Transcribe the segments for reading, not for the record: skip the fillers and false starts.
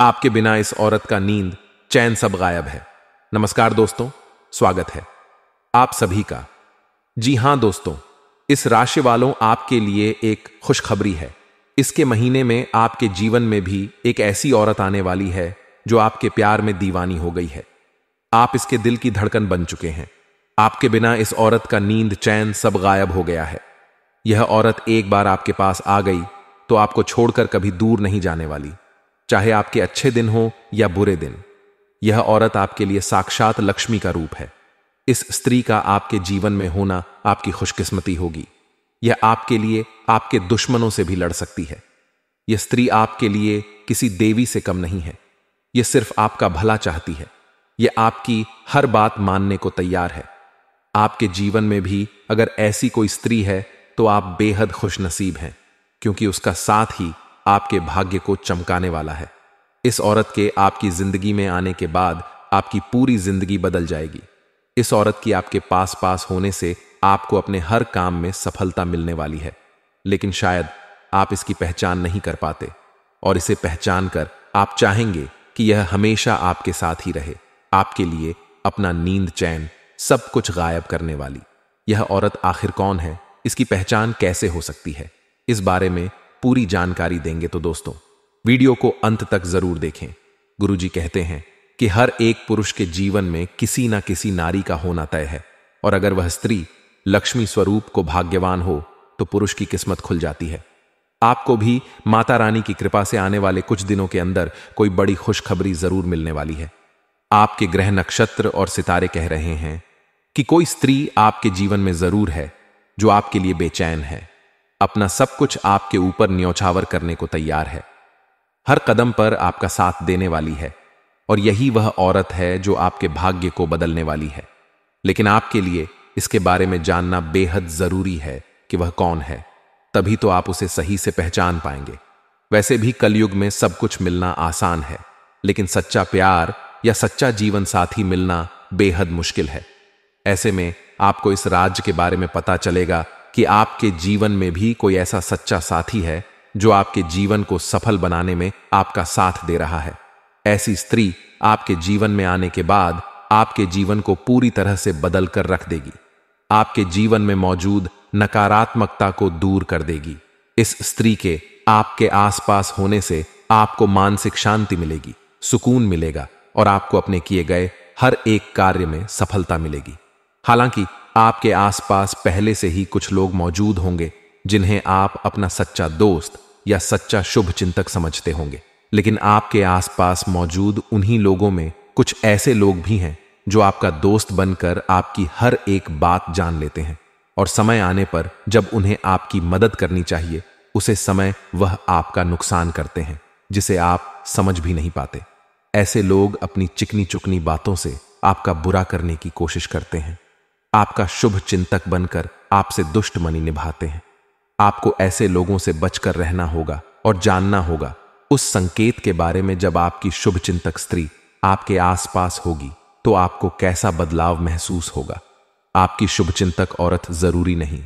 आपके बिना इस औरत का नींद चैन सब गायब है। नमस्कार दोस्तों, स्वागत है आप सभी का। जी हां दोस्तों, इस राशि वालों आपके लिए एक खुशखबरी है। इसके महीने में आपके जीवन में भी एक ऐसी औरत आने वाली है जो आपके प्यार में दीवानी हो गई है। आप इसके दिल की धड़कन बन चुके हैं। आपके बिना इस औरत का नींद चैन सब गायब हो गया है। यह औरत एक बार आपके पास आ गई तो आपको छोड़कर कभी दूर नहीं जाने वाली, चाहे आपके अच्छे दिन हो या बुरे दिन। यह औरत आपके लिए साक्षात लक्ष्मी का रूप है। इस स्त्री का आपके जीवन में होना आपकी खुशकिस्मती होगी। यह आपके लिए आपके दुश्मनों से भी लड़ सकती है। यह स्त्री आपके लिए किसी देवी से कम नहीं है। यह सिर्फ आपका भला चाहती है। यह आपकी हर बात मानने को तैयार है। आपके जीवन में भी अगर ऐसी कोई स्त्री है तो आप बेहद खुशनसीब हैं, क्योंकि उसका साथ ही आपके भाग्य को चमकाने वाला है। इस औरत के आपकी जिंदगी में आने के बाद आपकी पूरी जिंदगी बदल जाएगी। इस औरत की आपके पास पास होने से आपको अपने हर काम में सफलता मिलने वाली है, लेकिन शायद आप इसकी पहचान नहीं कर पाते, और इसे पहचान कर आप चाहेंगे कि यह हमेशा आपके साथ ही रहे, आपके लिए अपना नींद चैन सब कुछ गायब करने वाली। यह औरत आखिर कौन है, इसकी पहचान कैसे हो सकती है, इस बारे में पूरी जानकारी देंगे। तो दोस्तों, वीडियो को अंत तक जरूर देखें। गुरुजी कहते हैं कि हर एक पुरुष के जीवन में किसी ना किसी नारी का होना तय है, और अगर वह स्त्री लक्ष्मी स्वरूप को भाग्यवान हो तो पुरुष की किस्मत खुल जाती है। आपको भी माता रानी की कृपा से आने वाले कुछ दिनों के अंदर कोई बड़ी खुशखबरी जरूर मिलने वाली है। आपके ग्रह नक्षत्र और सितारे कह रहे हैं कि कोई स्त्री आपके जीवन में जरूर है जो आपके लिए बेचैन है, अपना सब कुछ आपके ऊपर न्यौछावर करने को तैयार है, हर कदम पर आपका साथ देने वाली है, और यही वह औरत है जो आपके भाग्य को बदलने वाली है। लेकिन आपके लिए इसके बारे में जानना बेहद जरूरी है कि वह कौन है, तभी तो आप उसे सही से पहचान पाएंगे। वैसे भी कलयुग में सब कुछ मिलना आसान है, लेकिन सच्चा प्यार या सच्चा जीवन साथी मिलना बेहद मुश्किल है। ऐसे में आपको इस राज के बारे में पता चलेगा कि आपके जीवन में भी कोई ऐसा सच्चा साथी है जो आपके जीवन को सफल बनाने में आपका साथ दे रहा है। ऐसी स्त्री आपके जीवन में आने के बाद आपके जीवन को पूरी तरह से बदल कर रख देगी। आपके जीवन में मौजूद नकारात्मकता को दूर कर देगी। इस स्त्री के आपके आसपास होने से आपको मानसिक शांति मिलेगी, सुकून मिलेगा, और आपको अपने किए गए हर एक कार्य में सफलता मिलेगी। हालांकि आपके आसपास पहले से ही कुछ लोग मौजूद होंगे जिन्हें आप अपना सच्चा दोस्त या सच्चा शुभ चिंतक समझते होंगे, लेकिन आपके आसपास मौजूद उन्हीं लोगों में कुछ ऐसे लोग भी हैं जो आपका दोस्त बनकर आपकी हर एक बात जान लेते हैं, और समय आने पर जब उन्हें आपकी मदद करनी चाहिए उसे समय वह आपका नुकसान करते हैं, जिसे आप समझ भी नहीं पाते। ऐसे लोग अपनी चिकनी चुकनी बातों से आपका बुरा करने की कोशिश करते हैं, आपका शुभ चिंतक बनकर आपसे दुश्मनी निभाते हैं। आपको ऐसे लोगों से बचकर रहना होगा और जानना होगा उस संकेत के बारे में जब आपकी शुभ चिंतक स्त्री आपके आसपास होगी तो आपको कैसा बदलाव महसूस होगा। आपकी शुभ चिंतक औरत जरूरी नहीं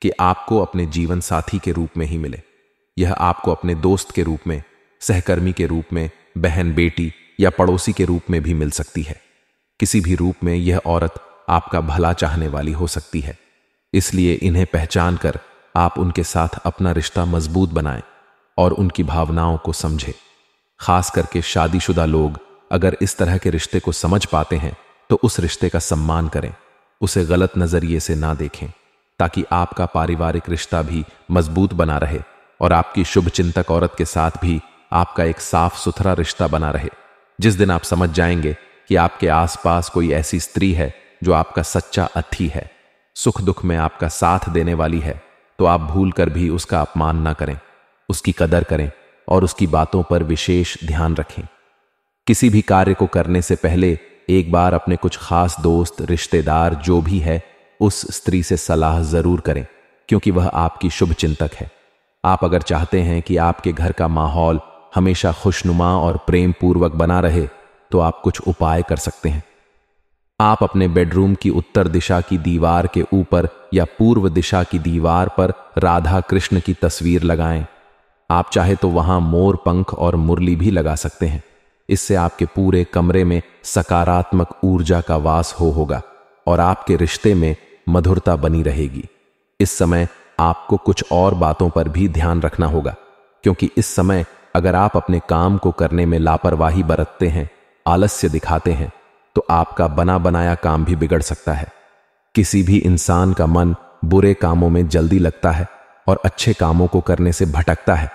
कि आपको अपने जीवन साथी के रूप में ही मिले। यह आपको अपने दोस्त के रूप में, सहकर्मी के रूप में, बहन बेटी या पड़ोसी के रूप में भी मिल सकती है। किसी भी रूप में यह औरत आपका भला चाहने वाली हो सकती है। इसलिए इन्हें पहचान कर आप उनके साथ अपना रिश्ता मजबूत बनाएं और उनकी भावनाओं को समझें। खास करके शादीशुदा लोग अगर इस तरह के रिश्ते को समझ पाते हैं तो उस रिश्ते का सम्मान करें, उसे गलत नजरिए से ना देखें, ताकि आपका पारिवारिक रिश्ता भी मजबूत बना रहे और आपकी शुभ चिंतक औरत के साथ भी आपका एक साफ सुथरा रिश्ता बना रहे। जिस दिन आप समझ जाएंगे कि आपके आसपास कोई ऐसी स्त्री है जो आपका सच्चा अथी है, सुख दुख में आपका साथ देने वाली है, तो आप भूल कर भी उसका अपमान ना करें, उसकी कदर करें और उसकी बातों पर विशेष ध्यान रखें। किसी भी कार्य को करने से पहले एक बार अपने कुछ खास दोस्त, रिश्तेदार जो भी है उस स्त्री से सलाह जरूर करें, क्योंकि वह आपकी शुभ चिंतक है। आप अगर चाहते हैं कि आपके घर का माहौल हमेशा खुशनुमा और प्रेम पूर्वक बना रहे तो आप कुछ उपाय कर सकते हैं। आप अपने बेडरूम की उत्तर दिशा की दीवार के ऊपर या पूर्व दिशा की दीवार पर राधा कृष्ण की तस्वीर लगाएं। आप चाहे तो वहां मोर पंख और मुरली भी लगा सकते हैं। इससे आपके पूरे कमरे में सकारात्मक ऊर्जा का वास होगा और आपके रिश्ते में मधुरता बनी रहेगी। इस समय आपको कुछ और बातों पर भी ध्यान रखना होगा, क्योंकि इस समय अगर आप अपने काम को करने में लापरवाही बरतते हैं, आलस्य दिखाते हैं, तो आपका बना बनाया काम भी बिगड़ सकता है। किसी भी इंसान का मन बुरे कामों में जल्दी लगता है और अच्छे कामों को करने से भटकता है,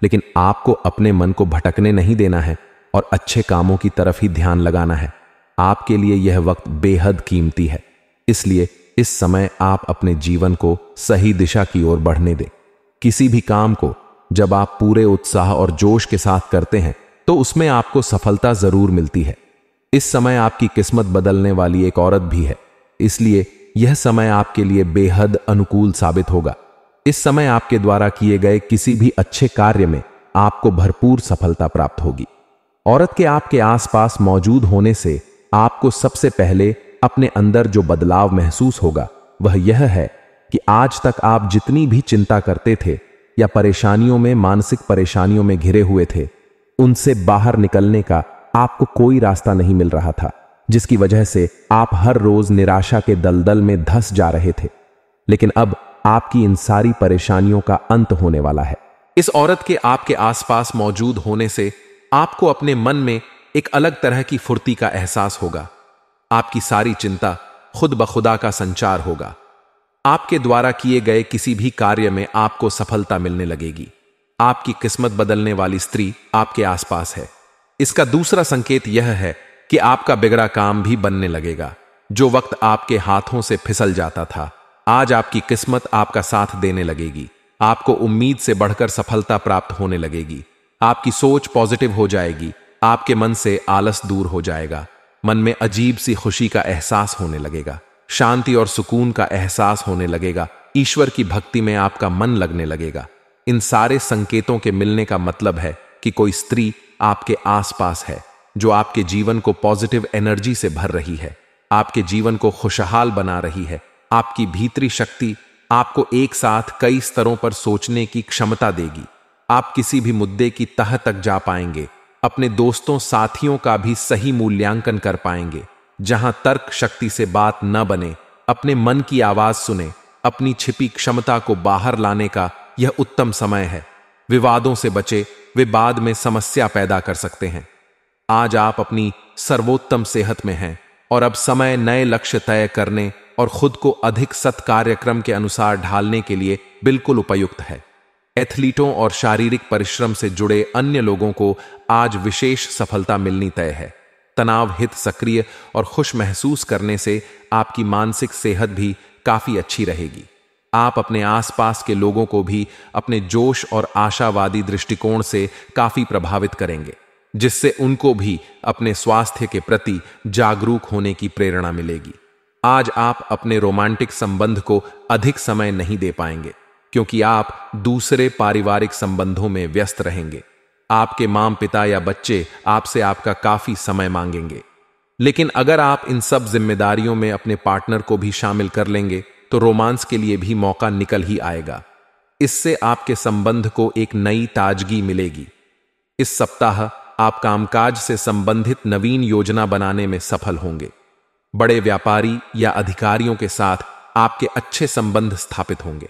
लेकिन आपको अपने मन को भटकने नहीं देना है और अच्छे कामों की तरफ ही ध्यान लगाना है। आपके लिए यह वक्त बेहद कीमती है, इसलिए इस समय आप अपने जीवन को सही दिशा की ओर बढ़ने दें। किसी भी काम को जब आप पूरे उत्साह और जोश के साथ करते हैं तो उसमें आपको सफलता जरूर मिलती है। इस समय आपकी किस्मत बदलने वाली एक औरत भी है, इसलिए यह समय आपके लिए बेहद अनुकूल साबित होगा। इस समय आपके द्वारा किए गए किसी भी अच्छे कार्य में आपको भरपूर सफलता प्राप्त होगी। औरत के आपके आसपास मौजूद होने से आपको सबसे पहले अपने अंदर जो बदलाव महसूस होगा वह यह है कि आज तक आप जितनी भी चिंता करते थे या परेशानियों में, मानसिक परेशानियों में घिरे हुए थे, उनसे बाहर निकलने का आपको कोई रास्ता नहीं मिल रहा था, जिसकी वजह से आप हर रोज निराशा के दलदल में धंस जा रहे थे। लेकिन अब आपकी इन सारी परेशानियों का अंत होने वाला है। इस औरत के आपके आसपास मौजूद होने से आपको अपने मन में एक अलग तरह की फुर्ती का एहसास होगा। आपकी सारी चिंता खुद ब खुदा का संचार होगा। आपके द्वारा किए गए किसी भी कार्य में आपको सफलता मिलने लगेगी। आपकी किस्मत बदलने वाली स्त्री आपके आसपास है। इसका दूसरा संकेत यह है कि आपका बिगड़ा काम भी बनने लगेगा। जो वक्त आपके हाथों से फिसल जाता था, आज आपकी किस्मत आपका साथ देने लगेगी। आपको उम्मीद से बढ़कर सफलता प्राप्त होने लगेगी। आपकी सोच पॉजिटिव हो जाएगी। आपके मन से आलस दूर हो जाएगा। मन में अजीब सी खुशी का एहसास होने लगेगा। शांति और सुकून का एहसास होने लगेगा। ईश्वर की भक्ति में आपका मन लगने लगेगा। इन सारे संकेतों के मिलने का मतलब है कि कोई स्त्री आपके आसपास है जो आपके जीवन को पॉजिटिव एनर्जी से भर रही है, आपके जीवन को खुशहाल बना रही है। आपकी भीतरी शक्ति आपको एक साथ कई स्तरों पर सोचने की क्षमता देगी। आप किसी भी मुद्दे की तह तक जा पाएंगे। अपने दोस्तों साथियों का भी सही मूल्यांकन कर पाएंगे। जहां तर्क शक्ति से बात न बने, अपने मन की आवाज सुने। अपनी छिपी क्षमता को बाहर लाने का यह उत्तम समय है। विवादों से बचे, वे बाद में समस्या पैदा कर सकते हैं। आज आप अपनी सर्वोत्तम सेहत में हैं और अब समय नए लक्ष्य तय करने और खुद को अधिक सत्कार्यक्रम के अनुसार ढालने के लिए बिल्कुल उपयुक्त है। एथलीटों और शारीरिक परिश्रम से जुड़े अन्य लोगों को आज विशेष सफलता मिलनी तय है। तनाव हित सक्रिय और खुश महसूस करने से आपकी मानसिक सेहत भी काफी अच्छी रहेगी। आप अपने आसपास के लोगों को भी अपने जोश और आशावादी दृष्टिकोण से काफी प्रभावित करेंगे, जिससे उनको भी अपने स्वास्थ्य के प्रति जागरूक होने की प्रेरणा मिलेगी। आज आप अपने रोमांटिक संबंध को अधिक समय नहीं दे पाएंगे, क्योंकि आप दूसरे पारिवारिक संबंधों में व्यस्त रहेंगे। आपके माँ पिता या बच्चे आपसे आपका काफी समय मांगेंगे। लेकिन अगर आप इन सब जिम्मेदारियों में अपने पार्टनर को भी शामिल कर लेंगे तो रोमांस के लिए भी मौका निकल ही आएगा। इससे आपके संबंध को एक नई ताजगी मिलेगी। इस सप्ताह आप कामकाज से संबंधित नवीन योजना बनाने में सफल होंगे। बड़े व्यापारी या अधिकारियों के साथ आपके अच्छे संबंध स्थापित होंगे।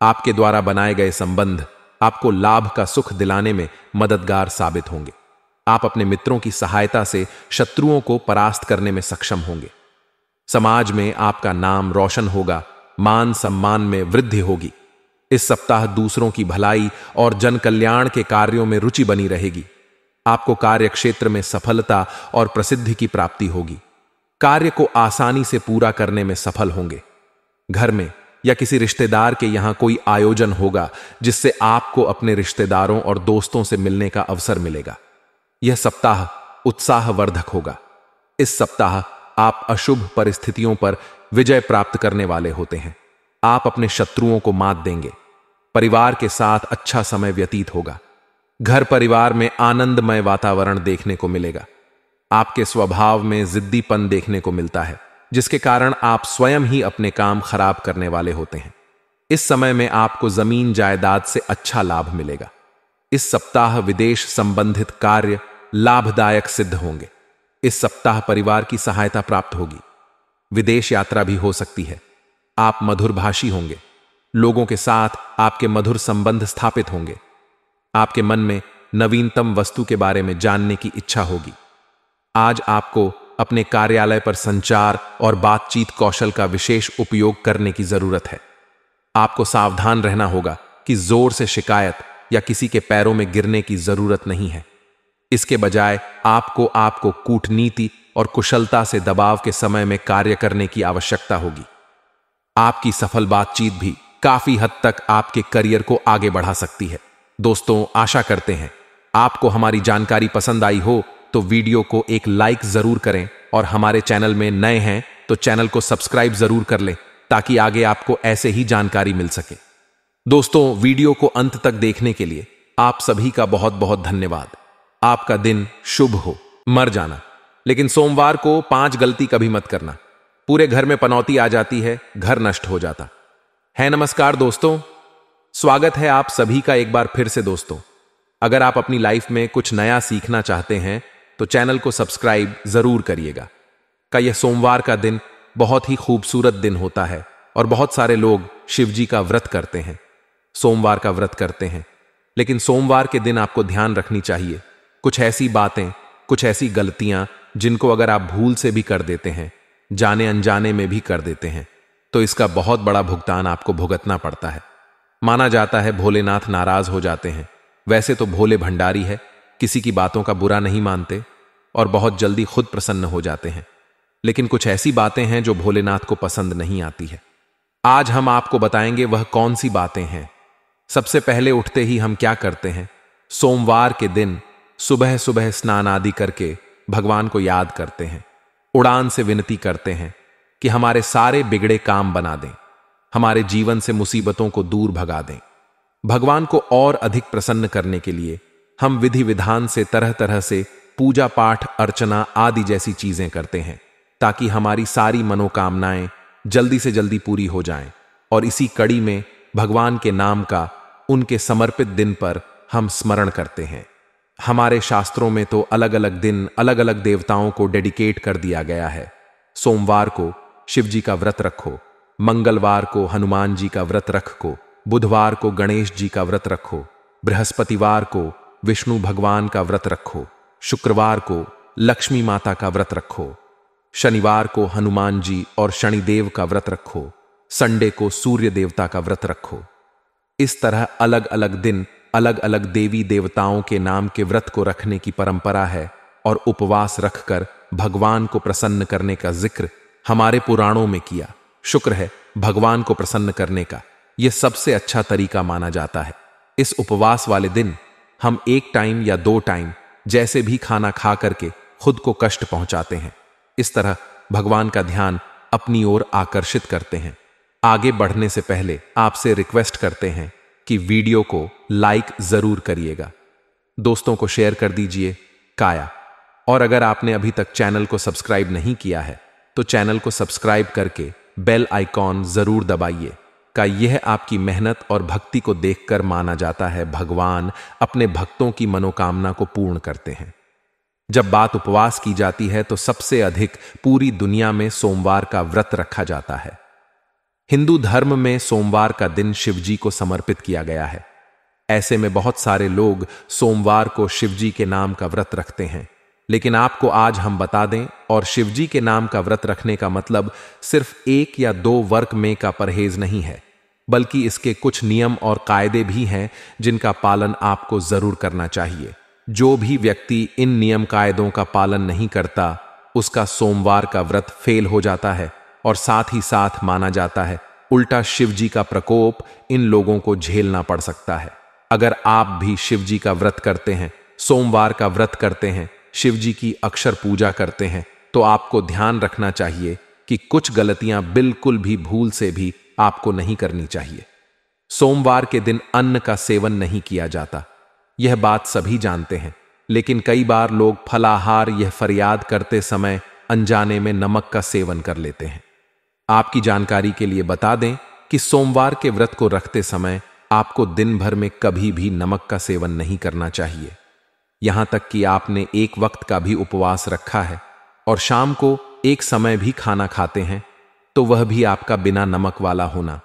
आपके द्वारा बनाए गए संबंध आपको लाभ का सुख दिलाने में मददगार साबित होंगे। आप अपने मित्रों की सहायता से शत्रुओं को परास्त करने में सक्षम होंगे। समाज में आपका नाम रोशन होगा। मान सम्मान में वृद्धि होगी। इस सप्ताह दूसरों की भलाई और जन कल्याण के कार्यों में रुचि बनी रहेगी। आपको कार्य क्षेत्र में सफलता और प्रसिद्धि की प्राप्ति होगी। कार्य को आसानी से पूरा करने में सफल होंगे। घर में या किसी रिश्तेदार के यहां कोई आयोजन होगा जिससे आपको अपने रिश्तेदारों और दोस्तों से मिलने का अवसर मिलेगा। यह सप्ताह उत्साहवर्धक होगा। इस सप्ताह आप अशुभ परिस्थितियों पर विजय प्राप्त करने वाले होते हैं। आप अपने शत्रुओं को मात देंगे। परिवार के साथ अच्छा समय व्यतीत होगा। घर परिवार में आनंदमय वातावरण देखने को मिलेगा। आपके स्वभाव में जिद्दीपन देखने को मिलता है, जिसके कारण आप स्वयं ही अपने काम खराब करने वाले होते हैं। इस समय में आपको जमीन जायदाद से अच्छा लाभ मिलेगा। इस सप्ताह विदेश संबंधित कार्य, लाभदायक सिद्ध होंगे। इस सप्ताह परिवार की सहायता प्राप्त होगी। विदेश यात्रा भी हो सकती है। आप मधुरभाषी होंगे। लोगों के साथ आपके मधुर संबंध स्थापित होंगे। आपके मन में नवीनतम वस्तु के बारे में जानने की इच्छा होगी। आज आपको अपने कार्यालय पर संचार और बातचीत कौशल का विशेष उपयोग करने की जरूरत है। आपको सावधान रहना होगा कि जोर से शिकायत या किसी के पैरों में गिरने की जरूरत नहीं है। इसके बजाय आपको कूटनीति और कुशलता से दबाव के समय में कार्य करने की आवश्यकता होगी। आपकी सफल बातचीत भी काफी हद तक आपके करियर को आगे बढ़ा सकती है। दोस्तों, आशा करते हैं आपको हमारी जानकारी पसंद आई हो तो वीडियो को एक लाइक जरूर करें और हमारे चैनल में नए हैं तो चैनल को सब्सक्राइब जरूर कर लें ताकि आगे आपको ऐसे ही जानकारी मिल सके। दोस्तों, वीडियो को अंत तक देखने के लिए आप सभी का बहुत बहुत धन्यवाद। आपका दिन शुभ हो। मर जाना, लेकिन सोमवार को 5 गलती कभी मत करना। पूरे घर में पनौती आ जाती है, घर नष्ट हो जाता है। नमस्कार दोस्तों, स्वागत है आप सभी का एक बार फिर से। दोस्तों, अगर आप अपनी लाइफ में कुछ नया सीखना चाहते हैं तो चैनल को सब्सक्राइब जरूर करिएगा। यह सोमवार का दिन बहुत ही खूबसूरत दिन होता है और बहुत सारे लोग शिव जी का व्रत करते हैं, सोमवार का व्रत करते हैं। लेकिन सोमवार के दिन आपको ध्यान रखनी चाहिए कुछ ऐसी बातें, कुछ ऐसी गलतियां जिनको अगर आप भूल से भी कर देते हैं, जाने अनजाने में भी कर देते हैं, तो इसका बहुत बड़ा भुगतान आपको भुगतना पड़ता है। माना जाता है भोलेनाथ नाराज हो जाते हैं। वैसे तो भोले भंडारी है, किसी की बातों का बुरा नहीं मानते और बहुत जल्दी खुद प्रसन्न हो जाते हैं। लेकिन कुछ ऐसी बातें हैं जो भोलेनाथ को पसंद नहीं आती है। आज हम आपको बताएंगे वह कौन सी बातें हैं। सबसे पहले उठते ही हम क्या करते हैं? सोमवार के दिन सुबह सुबह स्नान आदि करके भगवान को याद करते हैं, उड़ान से विनती करते हैं कि हमारे सारे बिगड़े काम बना दें, हमारे जीवन से मुसीबतों को दूर भगा दें। भगवान को और अधिक प्रसन्न करने के लिए हम विधि विधान से तरह तरह से पूजा पाठ, अर्चना आदि जैसी चीजें करते हैं ताकि हमारी सारी मनोकामनाएं जल्दी से जल्दी पूरी हो जाएं। और इसी कड़ी में भगवान के नाम का उनके समर्पित दिन पर हम स्मरण करते हैं। हमारे शास्त्रों में तो अलग अलग दिन अलग अलग देवताओं को डेडिकेट कर दिया गया है। सोमवार को शिव जी का व्रत रखो, मंगलवार को हनुमान जी का व्रत रखो, बुधवार को गणेश जी का व्रत रखो, बृहस्पतिवार को विष्णु भगवान का व्रत रखो, शुक्रवार को लक्ष्मी माता का व्रत रखो, शनिवार को हनुमान जी और शनिदेव का व्रत रखो, संडे को सूर्य देवता का व्रत रखो। इस तरह अलग अलग दिन अलग अलग देवी देवताओं के नाम के व्रत को रखने की परंपरा है और उपवास रखकर भगवान को प्रसन्न करने का जिक्र हमारे पुराणों में किया। शुक्र है, भगवान को प्रसन्न करने का यह सबसे अच्छा तरीका माना जाता है। इस उपवास वाले दिन हम 1 टाइम या 2 टाइम जैसे भी खाना खा करके खुद को कष्ट पहुंचाते हैं। इस तरह भगवान का ध्यान अपनी ओर आकर्षित करते हैं। आगे बढ़ने से पहले आपसे रिक्वेस्ट करते हैं कि वीडियो को लाइक जरूर करिएगा, दोस्तों को शेयर कर दीजिए काया। और अगर आपने अभी तक चैनल को सब्सक्राइब नहीं किया है तो चैनल को सब्सक्राइब करके बेल आइकॉन जरूर दबाइए। यह आपकी मेहनत और भक्ति को देखकर माना जाता है भगवान अपने भक्तों की मनोकामना को पूर्ण करते हैं। जब बात उपवास की जाती है तो सबसे अधिक पूरी दुनिया में सोमवार का व्रत रखा जाता है। हिंदू धर्म में सोमवार का दिन शिव जी को समर्पित किया गया है। ऐसे में बहुत सारे लोग सोमवार को शिव जी के नाम का व्रत रखते हैं। लेकिन आपको आज हम बता दें, और शिव जी के नाम का व्रत रखने का मतलब सिर्फ 1 या 2 वर्क में का परहेज नहीं है, बल्कि इसके कुछ नियम और कायदे भी हैं जिनका पालन आपको जरूर करना चाहिए। जो भी व्यक्ति इन नियम कायदों का पालन नहीं करता उसका सोमवार का व्रत फेल हो जाता है और साथ ही साथ माना जाता है उल्टा शिव जी का प्रकोप इन लोगों को झेलना पड़ सकता है। अगर आप भी शिव जी का व्रत करते हैं, सोमवार का व्रत करते हैं, शिव जी की अक्षर पूजा करते हैं, तो आपको ध्यान रखना चाहिए कि कुछ गलतियां बिल्कुल भी भूल से भी आपको नहीं करनी चाहिए। सोमवार के दिन अन्न का सेवन नहीं किया जाता, यह बात सभी जानते हैं। लेकिन कई बार लोग फलाहार यह फरियाद करते समय अनजाने में नमक का सेवन कर लेते हैं। आपकी जानकारी के लिए बता दें कि सोमवार के व्रत को रखते समय आपको दिन भर में कभी भी नमक का सेवन नहीं करना चाहिए। यहां तक कि आपने एक वक्त का भी उपवास रखा है और शाम को एक समय भी खाना खाते हैं, तो वह भी आपका बिना नमक वाला होना,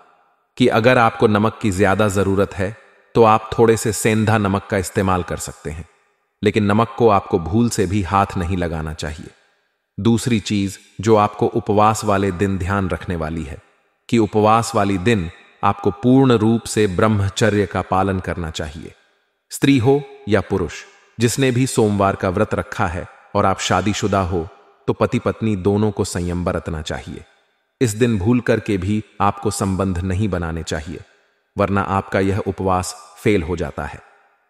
कि अगर आपको नमक की ज्यादा जरूरत है तो आप थोड़े से सेंधा नमक का इस्तेमाल कर सकते हैं, लेकिन नमक को आपको भूल से भी हाथ नहीं लगाना चाहिए। दूसरी चीज जो आपको उपवास वाले दिन ध्यान रखने वाली है कि उपवास वाली दिन आपको पूर्ण रूप से ब्रह्मचर्य का पालन करना चाहिए। स्त्री हो या पुरुष, जिसने भी सोमवार का व्रत रखा है और आप शादीशुदा हो, तो पति पत्नी दोनों को संयम बरतना चाहिए। इस दिन भूल करके भी आपको संबंध नहीं बनाने चाहिए, वरना आपका यह उपवास फेल हो जाता है।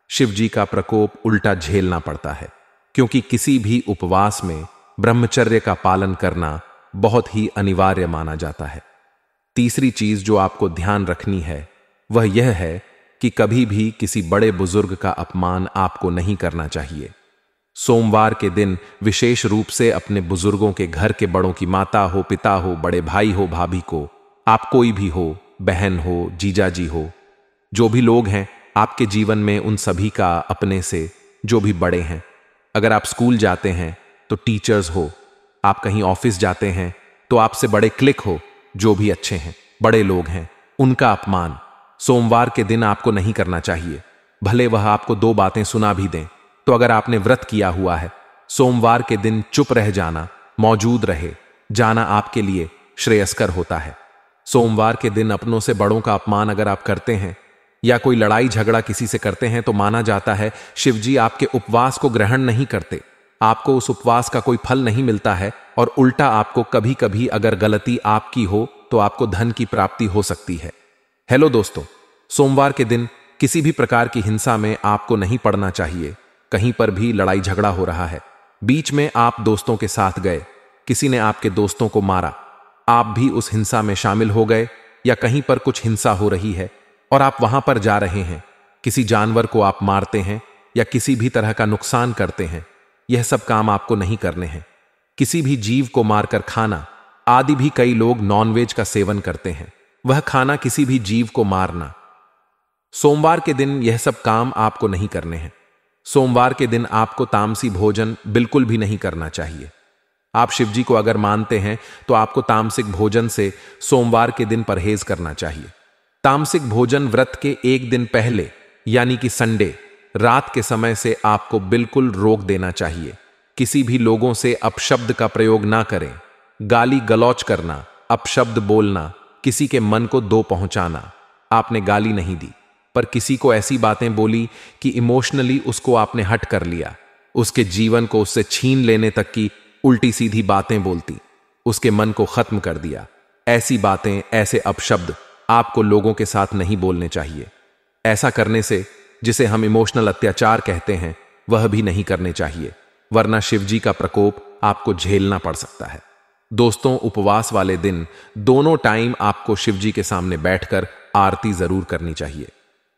शिव जी का प्रकोप उल्टा झेलना पड़ता है, क्योंकि किसी भी उपवास में ब्रह्मचर्य का पालन करना बहुत ही अनिवार्य माना जाता है। तीसरी चीज जो आपको ध्यान रखनी है वह यह है कि कभी भी किसी बड़े बुजुर्ग का अपमान आपको नहीं करना चाहिए। सोमवार के दिन विशेष रूप से अपने बुजुर्गों के घर के बड़ों की माता हो, पिता हो, बड़े भाई हो, भाभी को, आप कोई भी हो, बहन हो, जीजा जी हो, जो भी लोग हैं आपके जीवन में, उन सभी का अपने से जो भी बड़े हैं, अगर आप स्कूल जाते हैं तो टीचर्स हो, आप कहीं ऑफिस जाते हैं तो आपसे बड़े क्लिक हो, जो भी अच्छे हैं, बड़े लोग हैं, उनका अपमान सोमवार के दिन आपको नहीं करना चाहिए। भले वह आपको दो बातें सुना भी दें, तो अगर आपने व्रत किया हुआ है, सोमवार के दिन चुप रह जाना, मौजूद रहे जाना आपके लिए श्रेयस्कर होता है। सोमवार के दिन अपनों से बड़ों का अपमान अगर आप करते हैं या कोई लड़ाई झगड़ा किसी से करते हैं, तो माना जाता है शिवजी आपके उपवास को ग्रहण नहीं करते, आपको उस उपवास का कोई फल नहीं मिलता है, और उल्टा आपको कभी कभी अगर गलती आपकी हो तो आपको धन की प्राप्ति हो सकती है। हेलो दोस्तों, सोमवार के दिन किसी भी प्रकार की हिंसा में आपको नहीं पड़ना चाहिए। कहीं पर भी लड़ाई झगड़ा हो रहा है, बीच में आप दोस्तों के साथ गए, किसी ने आपके दोस्तों को मारा, आप भी उस हिंसा में शामिल हो गए, या कहीं पर कुछ हिंसा हो रही है और आप वहां पर जा रहे हैं, किसी जानवर को आप मारते हैं या किसी भी तरह का नुकसान करते हैं, यह सब काम आपको नहीं करने हैं। किसी भी जीव को मारकर खाना आदि भी कई लोग नॉनवेज का सेवन करते हैं, वह खाना किसी भी जीव को मारना, सोमवार के दिन यह सब काम आपको नहीं करने हैं। सोमवार के दिन आपको तामसी भोजन बिल्कुल भी नहीं करना चाहिए। आप शिवजी को अगर मानते हैं तो आपको तामसिक भोजन से सोमवार के दिन परहेज करना चाहिए। तामसिक भोजन व्रत के एक दिन पहले यानी कि संडे रात के समय से आपको बिल्कुल रोक देना चाहिए। किसी भी लोगों से अपशब्द का प्रयोग ना करें, गाली गलौच करना, अपशब्द बोलना, किसी के मन को दो पहुंचाना। आपने गाली नहीं दी, पर किसी को ऐसी बातें बोली कि इमोशनली उसको आपने हट कर लिया, उसके जीवन को उससे छीन लेने तक की उल्टी सीधी बातें बोलती, उसके मन को खत्म कर दिया। ऐसी बातें, ऐसे अपशब्द आपको लोगों के साथ नहीं बोलने चाहिए। ऐसा करने से, जिसे हम इमोशनल अत्याचार कहते हैं, वह भी नहीं करने चाहिए, वरना शिवजी का प्रकोप आपको झेलना पड़ सकता है। दोस्तों, उपवास वाले दिन दोनों टाइम आपको शिवजी के सामने बैठकर आरती जरूर करनी चाहिए।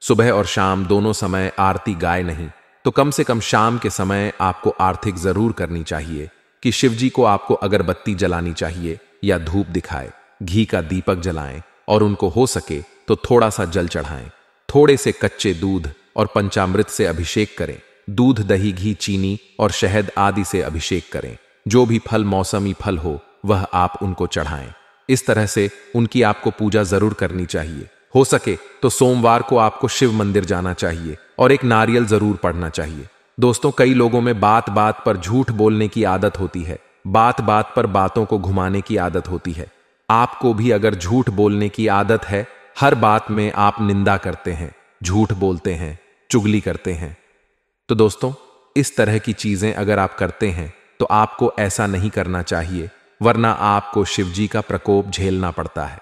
सुबह और शाम दोनों समय आरती गाए नहीं तो कम से कम शाम के समय आपको आरती जरूर करनी चाहिए कि शिवजी को आपको अगरबत्ती जलानी चाहिए या धूप दिखाए, घी का दीपक जलाएं और उनको हो सके तो थोड़ा सा जल चढ़ाएं। थोड़े से कच्चे दूध और पंचामृत से अभिषेक करें। दूध, दही, घी, चीनी और शहद आदि से अभिषेक करें। जो भी फल, मौसमी फल हो वह आप उनको चढ़ाएं। इस तरह से उनकी आपको पूजा जरूर करनी चाहिए। हो सके तो सोमवार को आपको शिव मंदिर जाना चाहिए और एक नारियल जरूर पढ़ना चाहिए। दोस्तों, कई लोगों में बात बात पर झूठ बोलने की आदत होती है, बात बात पर बातों को घुमाने की आदत होती है। आपको भी अगर झूठ बोलने की आदत है, हर बात में आप निंदा करते हैं, झूठ बोलते हैं, चुगली करते हैं, तो दोस्तों इस तरह की चीजें अगर आप करते हैं तो आपको ऐसा नहीं करना चाहिए, वरना आपको शिवजी का प्रकोप झेलना पड़ता है।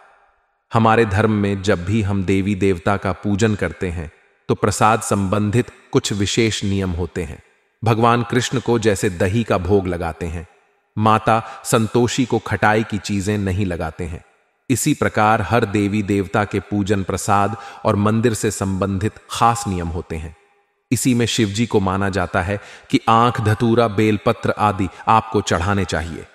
हमारे धर्म में जब भी हम देवी देवता का पूजन करते हैं तो प्रसाद संबंधित कुछ विशेष नियम होते हैं। भगवान कृष्ण को जैसे दही का भोग लगाते हैं, माता संतोषी को खटाई की चीजें नहीं लगाते हैं। इसी प्रकार हर देवी देवता के पूजन, प्रसाद और मंदिर से संबंधित खास नियम होते हैं। इसी में शिवजी को माना जाता है कि आंख, धतूरा, बेलपत्र आदि आपको चढ़ाने चाहिए।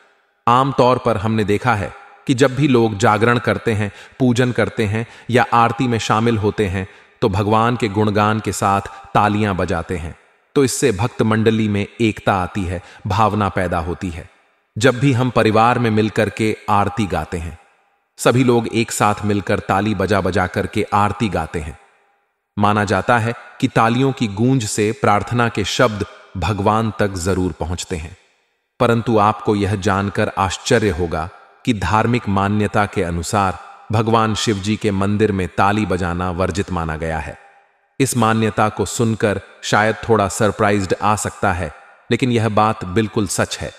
आमतौर पर हमने देखा है कि जब भी लोग जागरण करते हैं, पूजन करते हैं या आरती में शामिल होते हैं तो भगवान के गुणगान के साथ तालियां बजाते हैं। तो इससे भक्त मंडली में एकता आती है, भावना पैदा होती है। जब भी हम परिवार में मिलकर के आरती गाते हैं, सभी लोग एक साथ मिलकर ताली बजा बजा करके आरती गाते हैं। माना जाता है कि तालियों की गूंज से प्रार्थना के शब्द भगवान तक जरूर पहुंचते हैं। परंतु आपको यह जानकर आश्चर्य होगा कि धार्मिक मान्यता के अनुसार भगवान शिव जी के मंदिर में ताली बजाना वर्जित माना गया है। इस मान्यता को सुनकर शायद थोड़ा सरप्राइज्ड आ सकता है, लेकिन यह बात बिल्कुल सच है।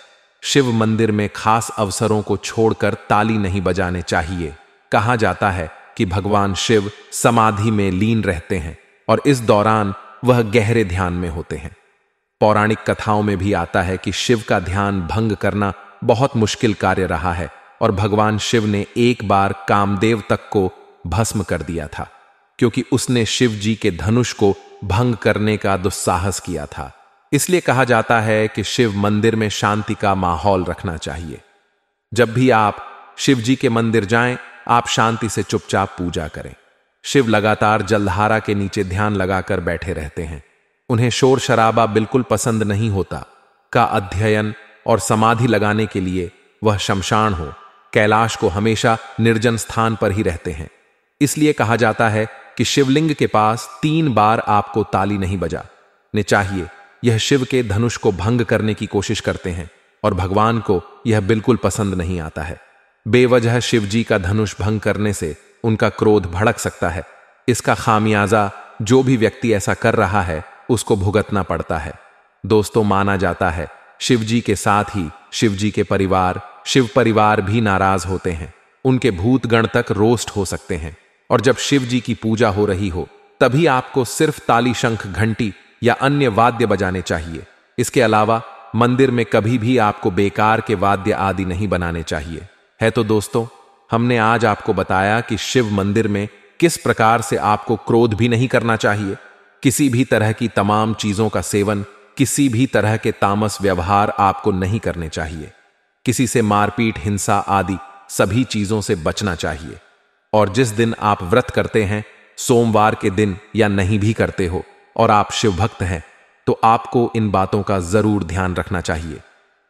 शिव मंदिर में खास अवसरों को छोड़कर ताली नहीं बजाने चाहिए। कहा जाता है कि भगवान शिव समाधि में लीन रहते हैं और इस दौरान वह गहरे ध्यान में होते हैं। पौराणिक कथाओं में भी आता है कि शिव का ध्यान भंग करना बहुत मुश्किल कार्य रहा है और भगवान शिव ने एक बार कामदेव तक को भस्म कर दिया था, क्योंकि उसने शिव जी के धनुष को भंग करने का दुस्साहस किया था। इसलिए कहा जाता है कि शिव मंदिर में शांति का माहौल रखना चाहिए। जब भी आप शिव जी के मंदिर जाएं, आप शांति से चुपचाप पूजा करें। शिव लगातार जलधारा के नीचे ध्यान लगाकर बैठे रहते हैं। उन्हें शोर शराबा बिल्कुल पसंद नहीं होता। का अध्ययन और समाधि लगाने के लिए वह शमशान हो, कैलाश को हमेशा निर्जन स्थान पर ही रहते हैं। इसलिए कहा जाता है कि शिवलिंग के पास 3 बार आपको ताली नहीं बजाने चाहिए। यह शिव के धनुष को भंग करने की कोशिश करते हैं और भगवान को यह बिल्कुल पसंद नहीं आता है। बेवजह शिव जी का धनुष भंग करने से उनका क्रोध भड़क सकता है। इसका खामियाजा जो भी व्यक्ति ऐसा कर रहा है उसको भुगतना पड़ता है। दोस्तों, माना जाता है शिव जी के साथ ही शिव जी के परिवार, शिव परिवार भी नाराज होते हैं। उनके भूत गण तक रोस्ट हो सकते हैं। और जब शिव जी की पूजा हो रही हो तभी आपको सिर्फ ताली, शंख, घंटी या अन्य वाद्य बजाने चाहिए। इसके अलावा मंदिर में कभी भी आपको बेकार के वाद्य आदि नहीं बनाने चाहिए। है तो दोस्तों, हमने आज आपको बताया कि शिव मंदिर में किस प्रकार से आपको क्रोध भी नहीं करना चाहिए, किसी भी तरह की तमाम चीजों का सेवन, किसी भी तरह के तामस व्यवहार आपको नहीं करने चाहिए। किसी से मारपीट, हिंसा आदि सभी चीजों से बचना चाहिए। और जिस दिन आप व्रत करते हैं, सोमवार के दिन या नहीं भी करते हो और आप शिव भक्त हैं, तो आपको इन बातों का जरूर ध्यान रखना चाहिए।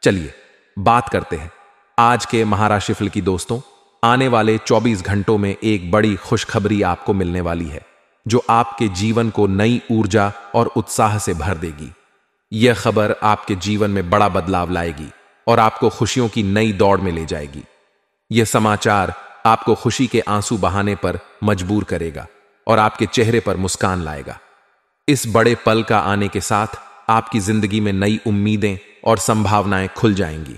चलिए बात करते हैं आज के महाराशिफल की। दोस्तों, आने वाले 24 घंटों में एक बड़ी खुशखबरी आपको मिलने वाली है जो आपके जीवन को नई ऊर्जा और उत्साह से भर देगी। यह खबर आपके जीवन में बड़ा बदलाव लाएगी और आपको खुशियों की नई दौड़ में ले जाएगी। यह समाचार आपको खुशी के आंसू बहाने पर मजबूर करेगा और आपके चेहरे पर मुस्कान लाएगा। इस बड़े पल का आने के साथ आपकी जिंदगी में नई उम्मीदें और संभावनाएं खुल जाएंगी।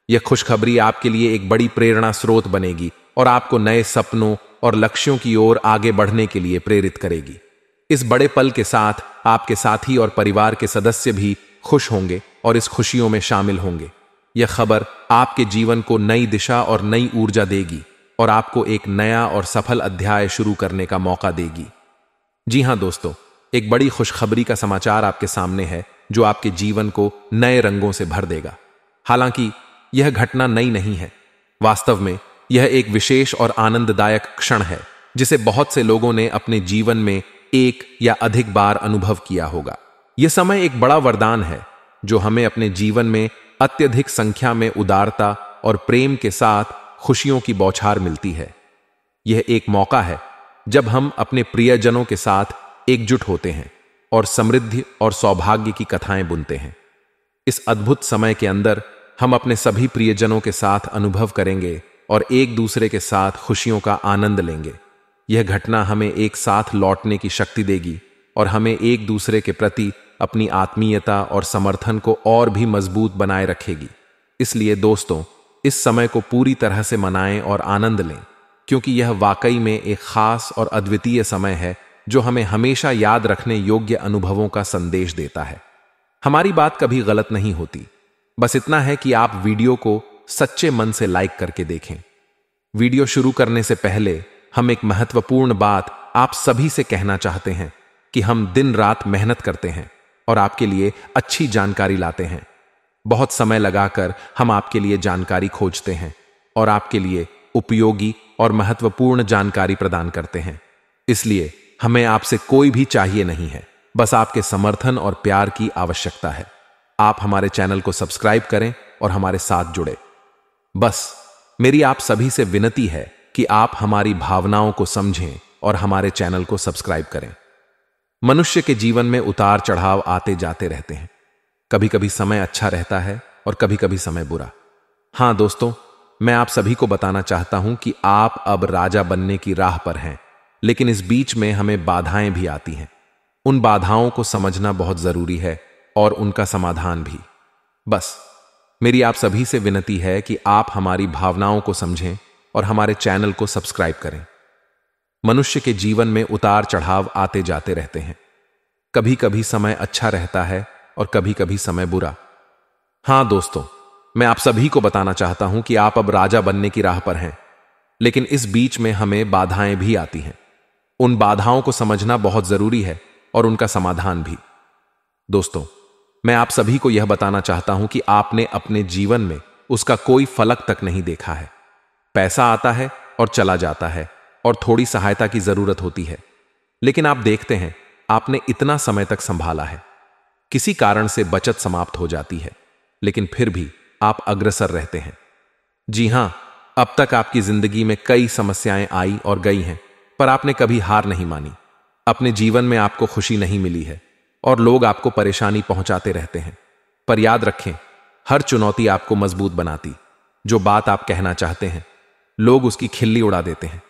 यह खुशखबरी आपके लिए एक बड़ी प्रेरणा स्रोत बनेगी और आपको नए सपनों और लक्ष्यों की ओर आगे बढ़ने के लिए प्रेरित करेगी। इस बड़े पल के साथ आपके साथी और परिवार के सदस्य भी खुश होंगे और इस खुशियों में शामिल होंगे। यह खबर आपके जीवन को नई दिशा और नई ऊर्जा देगी और आपको एक नया और सफल अध्याय शुरू करने का मौका देगी। जी हां दोस्तों, एक बड़ी खुशखबरी का समाचार आपके सामने है जो आपके जीवन को नए रंगों से भर देगा। हालांकि यह घटना नई नहीं है। वास्तव में यह एक विशेष और आनंददायक क्षण है जिसे बहुत से लोगों ने अपने जीवन में एक या अधिक बार अनुभव किया होगा। यह समय एक बड़ा वरदान है जो हमें अपने जीवन में अत्यधिक संख्या में उदारता और प्रेम के साथ खुशियों की बौछार मिलती है। यह एक मौका है जब हम अपने प्रियजनों के साथ एकजुट होते हैं और समृद्धि और सौभाग्य की कथाएं बुनते हैं। इस अद्भुत समय के अंदर हम अपने सभी प्रियजनों के साथ अनुभव करेंगे और एक दूसरे के साथ खुशियों का आनंद लेंगे। यह घटना हमें एक साथ लौटने की शक्ति देगी और हमें एक दूसरे के प्रति अपनी आत्मीयता और समर्थन को और भी मजबूत बनाए रखेगी। इसलिए दोस्तों, इस समय को पूरी तरह से मनाएं और आनंद लें, क्योंकि यह वाकई में एक खास और अद्वितीय समय है जो हमें हमेशा याद रखने योग्य अनुभवों का संदेश देता है। हमारी बात कभी गलत नहीं होती, बस इतना है कि आप वीडियो को सच्चे मन से लाइक करके देखें। वीडियो शुरू करने से पहले हम एक महत्वपूर्ण बात आप सभी से कहना चाहते हैं कि हम दिन रात मेहनत करते हैं और आपके लिए अच्छी जानकारी लाते हैं। बहुत समय लगाकर हम आपके लिए जानकारी खोजते हैं और आपके लिए उपयोगी और महत्वपूर्ण जानकारी प्रदान करते हैं। इसलिए हमें आपसे कोई भी चाहिए नहीं है, बस आपके समर्थन और प्यार की आवश्यकता है। आप हमारे चैनल को सब्सक्राइब करें और हमारे साथ जुड़े। बस मेरी आप सभी से विनती है कि आप हमारी भावनाओं को समझें और हमारे चैनल को सब्सक्राइब करें। मनुष्य के जीवन में उतार चढ़ाव आते जाते रहते हैं। कभी कभी समय अच्छा रहता है और कभी कभी समय बुरा। हां दोस्तों, मैं आप सभी को बताना चाहता हूं कि आप अब राजा बनने की राह पर हैं, लेकिन इस बीच में हमें बाधाएं भी आती हैं। उन बाधाओं को समझना बहुत जरूरी है और उनका समाधान भी। बस मेरी आप सभी से विनती है कि आप हमारी भावनाओं को समझें और हमारे चैनल को सब्सक्राइब करें। मनुष्य के जीवन में उतार चढ़ाव आते जाते रहते हैं। कभी कभी समय अच्छा रहता है और कभी कभी समय बुरा। हां दोस्तों, मैं आप सभी को बताना चाहता हूं कि आप अब राजा बनने की राह पर हैं, लेकिन इस बीच में हमें बाधाएं भी आती हैं। उन बाधाओं को समझना बहुत जरूरी है और उनका समाधान भी। दोस्तों, मैं आप सभी को यह बताना चाहता हूं कि आपने अपने जीवन में उसका कोई फलक तक नहीं देखा है। पैसा आता है और चला जाता है और थोड़ी सहायता की जरूरत होती है, लेकिन आप देखते हैं आपने इतना समय तक संभाला है। किसी कारण से बचत समाप्त हो जाती है, लेकिन फिर भी आप अग्रसर रहते हैं। जी हां, अब तक आपकी जिंदगी में कई समस्याएं आई और गई हैं, पर आपने कभी हार नहीं मानी। अपने जीवन में आपको खुशी नहीं मिली है और लोग आपको परेशानी पहुंचाते रहते हैं, पर याद रखें, हर चुनौती आपको मजबूत बनाती। जो बात आप कहना चाहते हैं, लोग उसकी खिल्ली उड़ा देते हैं।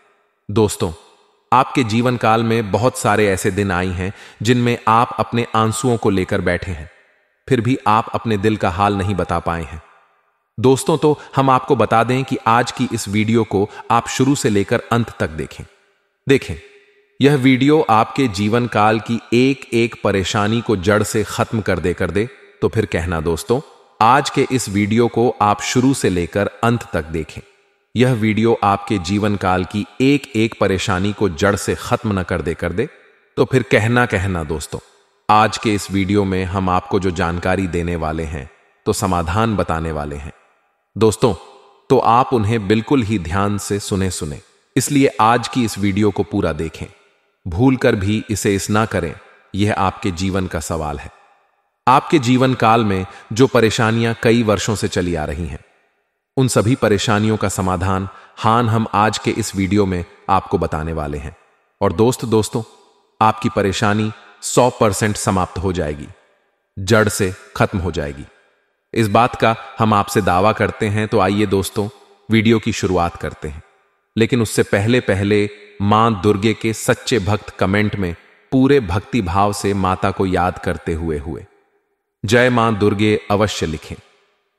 दोस्तों, आपके जीवन काल में बहुत सारे ऐसे दिन आई हैं जिनमें आप अपने आंसुओं को लेकर बैठे हैं, फिर भी आप अपने दिल का हाल नहीं बता पाए हैं। दोस्तों, तो हम आपको बता दें कि आज की इस वीडियो को आप शुरू से लेकर अंत तक देखें। यह वीडियो आपके जीवन काल की एक एक परेशानी को जड़ से खत्म कर दे तो फिर कहना दोस्तों, आज के इस वीडियो को आप शुरू से लेकर अंत तक देखें। यह वीडियो आपके जीवन काल की एक एक परेशानी को जड़ से खत्म न कर दे तो फिर कहना दोस्तों, आज के इस वीडियो में हम आपको जो जानकारी देने वाले हैं तो समाधान बताने वाले हैं। दोस्तों, तो आप उन्हें बिल्कुल ही ध्यान से सुने, इसलिए आज की इस वीडियो को पूरा देखें। भूल कर भी इसे ना करें, यह आपके जीवन का सवाल है। आपके जीवन काल में जो परेशानियां कई वर्षों से चली आ रही हैं, उन सभी परेशानियों का समाधान हम आज के इस वीडियो में आपको बताने वाले हैं। और दोस्तों, आपकी परेशानी 100% समाप्त हो जाएगी, जड़ से खत्म हो जाएगी। इस बात का हम आपसे दावा करते हैं। तो आइए दोस्तों, वीडियो की शुरुआत करते हैं, लेकिन उससे पहले मां दुर्गे के सच्चे भक्त कमेंट में पूरे भक्ति भाव से माता को याद करते हुए जय मां दुर्गे अवश्य लिखें।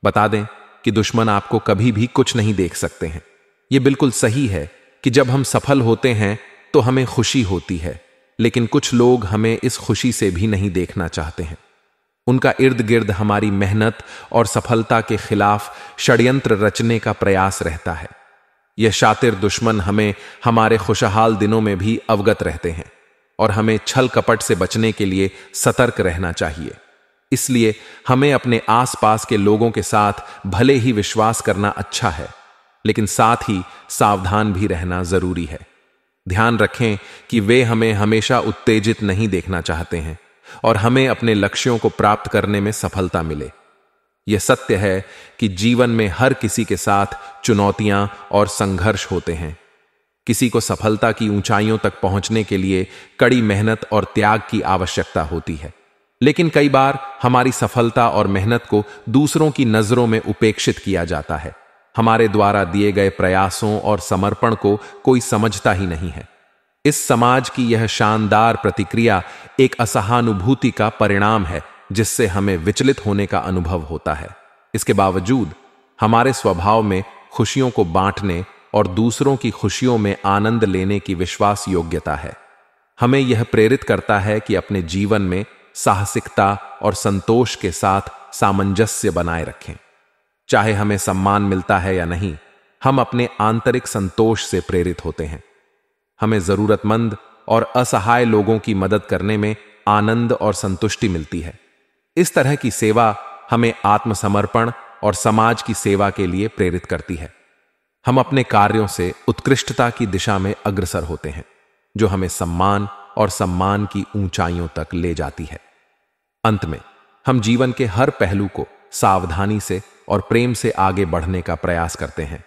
बता दें कि दुश्मन आपको कभी भी कुछ नहीं देख सकते हैं। यह बिल्कुल सही है कि जब हम सफल होते हैं तो हमें खुशी होती है, लेकिन कुछ लोग हमें इस खुशी से भी नहीं देखना चाहते हैं। उनका इर्द गिर्द हमारी मेहनत और सफलता के खिलाफ षड्यंत्र रचने का प्रयास रहता है। यह शातिर दुश्मन हमें हमारे खुशहाल दिनों में भी अवगत रहते हैं और हमें छल कपट से बचने के लिए सतर्क रहना चाहिए। इसलिए हमें अपने आसपास के लोगों के साथ भले ही विश्वास करना अच्छा है, लेकिन साथ ही सावधान भी रहना जरूरी है। ध्यान रखें कि वे हमें हमेशा उत्तेजित नहीं देखना चाहते हैं और हमें अपने लक्ष्यों को प्राप्त करने में सफलता मिले। यह सत्य है कि जीवन में हर किसी के साथ चुनौतियां और संघर्ष होते हैं। किसी को सफलता की ऊंचाइयों तक पहुंचने के लिए कड़ी मेहनत और त्याग की आवश्यकता होती है, लेकिन कई बार हमारी सफलता और मेहनत को दूसरों की नजरों में उपेक्षित किया जाता है। हमारे द्वारा दिए गए प्रयासों और समर्पण को कोई समझता ही नहीं है। इस समाज की यह शानदार प्रतिक्रिया एक असहानुभूति का परिणाम है, जिससे हमें विचलित होने का अनुभव होता है। इसके बावजूद हमारे स्वभाव में खुशियों को बांटने और दूसरों की खुशियों में आनंद लेने की विश्वास योग्यता है। हमें यह प्रेरित करता है कि अपने जीवन में साहसिकता और संतोष के साथ सामंजस्य बनाए रखें। चाहे हमें सम्मान मिलता है या नहीं, हम अपने आंतरिक संतोष से प्रेरित होते हैं। हमें जरूरतमंद और असहाय लोगों की मदद करने में आनंद और संतुष्टि मिलती है। इस तरह की सेवा हमें आत्मसमर्पण और समाज की सेवा के लिए प्रेरित करती है। हम अपने कार्यों से उत्कृष्टता की दिशा में अग्रसर होते हैं, जो हमें सम्मान और सम्मान की ऊंचाइयों तक ले जाती है। अंत में हम जीवन के हर पहलू को सावधानी से और प्रेम से आगे बढ़ने का प्रयास करते हैं।